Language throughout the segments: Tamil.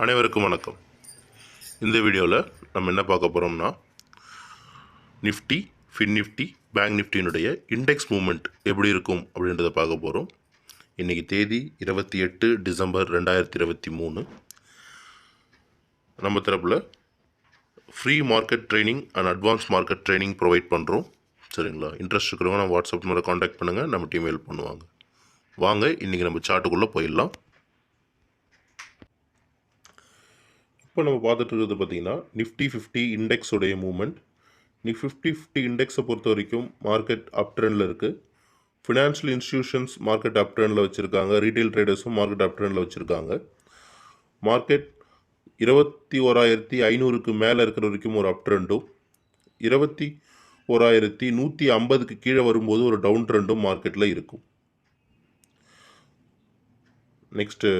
அனைவருக்கும் வணக்கம். இந்த வீடியோவில் நம்ம என்ன பார்க்க போகிறோம்னா, நிஃப்டி, ஃபின் நிஃப்டி, பேங்க் நிஃப்டியினுடைய இண்டெக்ஸ் மூவ்மெண்ட் எப்படி இருக்கும் அப்படின்றத பார்க்க போகிறோம். இன்றைக்கி தேதி 28 டிசம்பர் 2023. நம்ம தரப்பில் free market training and advance market training provide பண்ணுறோம். சரிங்களா? இன்ட்ரெஸ்ட் இருக்கிறவங்க நம்ம வாட்ஸ்அப் நம்பரை காண்டாக்ட் பண்ணுங்கள், நம்ம டீம் ஹெல்ப் பண்ணுவாங்க. வாங்க இன்றைக்கி நம்ம சார்ட்டுக்குள்ளே போயிடலாம். இப்போ நம்ம பார்த்துட்டு இருக்கிறது பார்த்திங்கன்னா நிஃப்டி 50 இண்டெக்ஸுடைய மூவ்மெண்ட். நிஃப்டி 50 இண்டெக்ஸை பொறுத்த வரைக்கும் மார்க்கெட் அப் ட்ரெண்டில் இருக்குது. ஃபினான்ஷியல் இன்ஸ்டிடியூஷன்ஸ் மார்க்கெட் அப் ட்ரெண்டில் வச்சுருக்காங்க. ரீட்டைல் ட்ரேடர்ஸும் மார்க்கெட் அப் ட்ரெண்டில் வச்சுருக்காங்க. மார்க்கெட் 21,500க்கு மேலே இருக்கிற வரைக்கும் ஒரு அப் ட்ரெண்டும், 21,150க்கு கீழே வரும்போது ஒரு டவுன் ட்ரெண்டும் மார்க்கெட்டில் இருக்கும். நெக்ஸ்ட்டு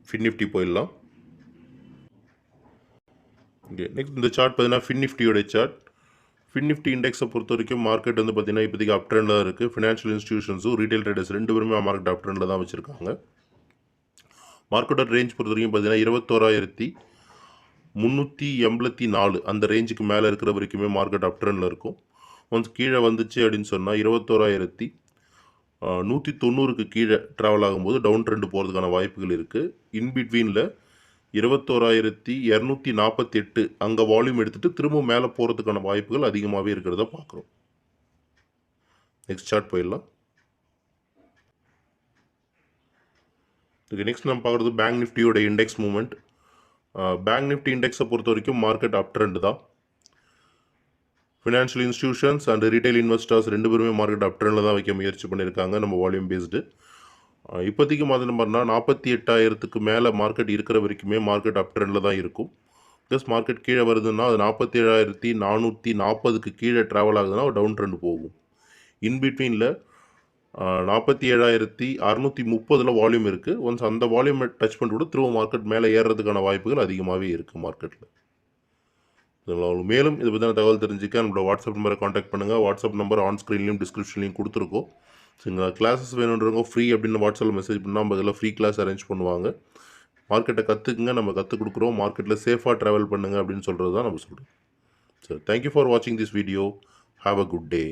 ஃபின் நிஃப்டி போயிடலாம். நெக்ஸ்ட் இந்த சார்ட் பார்த்தீங்கன்னா ஃபின் நிஃப்டியோட சார்ட். ஃபின் நிஃப்டி இண்டெக்ஸை பொறுத்த வரைக்கும் மார்க்கெட் வந்து பார்த்தீங்கன்னா இப்போதைக்கு அப் ட்ரெண்டில் தான் இருக்குது. ஃபினான்ஷியல் இன்ஸ்டிடியூஷன்ஸும் ரீட்டைல் ட்ரேடர்ஸ் ரெண்டு பேருமே மார்க்கெட் அப் ட்ரெண்டில் தான் வச்சுருக்காங்க. மார்க்கெட்டோட ரேஞ்ச் பொறுத்த வரைக்கும் பார்த்தீங்கன்னா 21,384 அந்த ரேஞ்சுக்கு மேலே இருக்கிற வரைக்குமே மார்க்கெட் அப் ட்ரெண்டில் இருக்கும். ஒன்ஸ் கீழே வந்துச்சு அப்படின்னு சொன்னால் 21,190க்கு கீழே ட்ராவல் ஆகும்போது டவுன் ட்ரெண்டு போகிறதுக்கான வாய்ப்புகள் இருக்குது. இன்பிட்வீனில் 21,248 அங்கே வால்யூம் எடுத்துகிட்டு திரும்ப மேலே போகிறதுக்கான வாய்ப்புகள் அதிகமாகவே இருக்கிறத பார்க்குறோம். நெக்ஸ்ட் சார்ட் போயிடலாம். நெக்ஸ்ட் நம்ம பார்க்குறது பேங்க் நிஃப்டியோட இண்டெக்ஸ் மூவ்மெண்ட். பேங்க் நிஃப்டி இண்டெக்ஸை பொறுத்த வரைக்கும் மார்க்கெட் அப் ட்ரெண்ட் தான். Financial institutions and retail investors ரெண்டு பேருமே மார்க்கெட் அப் ட்ரெண்டில் தான் வைக்க முயற்சி பண்ணியிருக்காங்க. நம்ம வால்யூம் பேஸ்டு இப்போதைக்கு மாதிரி நம்பர்னா 48,000க்கு மேலே மார்க்கெட் இருக்கிற வரைக்குமே மார்க்கெட் அப் ட்ரெண்டில் தான் இருக்கும். ப்ளஸ் மார்க்கெட் கீழே வருதுன்னா அது 47,440க்கு கீழே ட்ராவல் ஆகுதுன்னா ஒரு டவுன் ட்ரெண்ட் போகும். இன்பிட்வீனில் 47,630 வால்யூம் இருக்குது. ஒன்ஸ் அந்த வால்யூமை டச் பண்ணிட்டு கூட திரும்ப மார்க்கெட் மேலே ஏறுறதுக்கான வாய்ப்புகள் அதிகமாகவே இருக்குது மார்க்கெட்டில். மேலும் இதை பற்றின தகவல் தெரிஞ்சுக்க நம்மளோட வாட்ஸ்அப் நம்பரை காண்டாக்ட் பண்ணுங்கள். வாட்ஸ்அப் நம்பர் ஆன் ஸ்க்ரீன்லையும் டிஸ்கிரிப்ஷன்லையும் கொடுத்துருக்கோம். சரிங்களா? கிளாஸஸ் வேணுன்றவங்க ஃப்ரீ அப்படின்னு வாட்ஸ்அப்பில் மெசேஜ் பண்ணால் நம்ம இதில் ஃப்ரீ கிளாஸ் அரேஞ்ச் பண்ணுவாங்க. மார்க்கெட்டை கற்றுக்குங்க, நம்ம கற்றுக் கொடுக்குறோம். மார்க்கெட்டில் சேஃபாக ட்ராவல் பண்ணுங்கள் அப்படின்னு சொல்கிறது தான் நம்ம சொல்கிறோம். சரி, தேங்க்யூ ஃபார் வாட்சிங் this video. Have a good day.